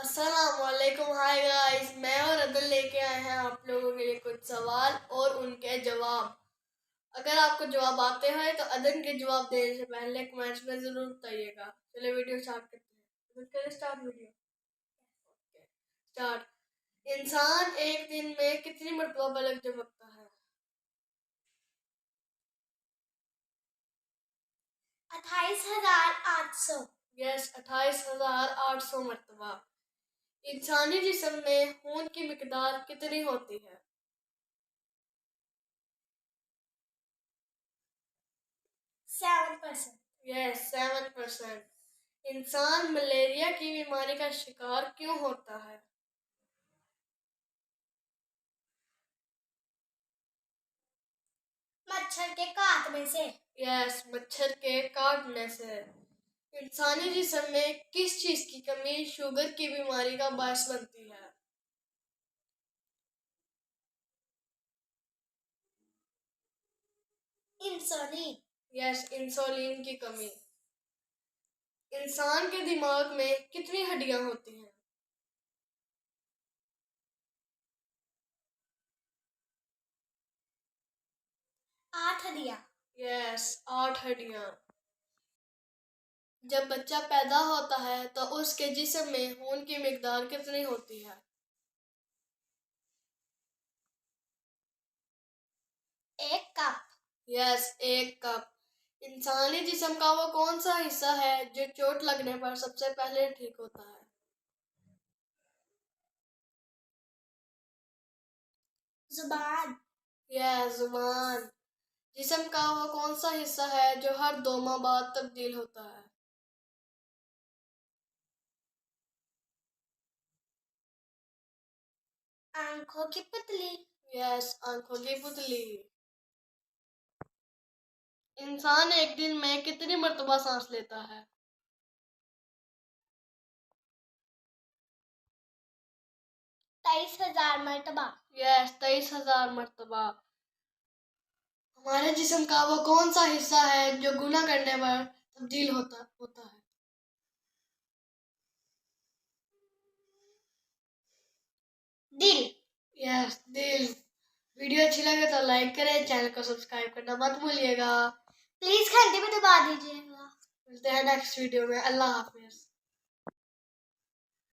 अस्सलामुअलैकुम। Hi guys, मैं और अदल लेके आए हैं आप लोगों के लिए कुछ सवाल और उनके जवाब। अगर आपको जवाब आते हैं तो अदन के जवाब देने से पहले कमेंट्स में जरूर बताइएगा। चलिए वीडियो स्टार्ट करते हैं। करें स्टार्ट वीडियो। स्टार्ट। इंसान एक दिन में कितनी मरतबा पलक झपकता है? 28,800। यस, 28,800 मरतबा। इंसानी जिस्म में खून की मिकदार कितनी होती है? 7%। यस, 7%। इंसान मलेरिया की बीमारी का शिकार क्यों होता है? मच्छर के काटने से। यस, मच्छर के काटने से। इंसानी जिस्म में किस चीज की कमी शुगर की बीमारी का बायस बनती है? इंसुलिन। यस, इंसुलिन की कमी। इंसान के दिमाग में कितनी हड्डियां होती हैं? 8 हड्डियां। यस, 8 हड्डियां। जब बच्चा पैदा होता है तो उसके जिस्म में खून की मिकदार कितनी होती है? 1 कप। Yes, 1 cup. इंसानी जिस्म का वो कौन सा हिस्सा है जो चोट लगने पर सबसे पहले ठीक होता है? जुबान। यस, जुबान। जिस्म का वो कौन सा हिस्सा है जो हर 2 माह बाद तब्दील होता है? आंखों की पुतली। यस, आंखों की पुतली। इंसान एक दिन में कितनी मरतबा सांस लेता है? 23,000 मरतबा। यस, 23,000 मरतबा। हमारे जिस्म का वो कौन सा हिस्सा है जो गुनाह करने पर तब्दील होता है? दिल। यस, दिल। वीडियो अच्छी लगे तो लाइक करें, चैनल को सब्सक्राइब करना मत भूलिएगा। प्लीज घंटे पे दबा दीजिएगा। मिलते हैं नेक्स्ट वीडियो में। अल्लाह हाफिज।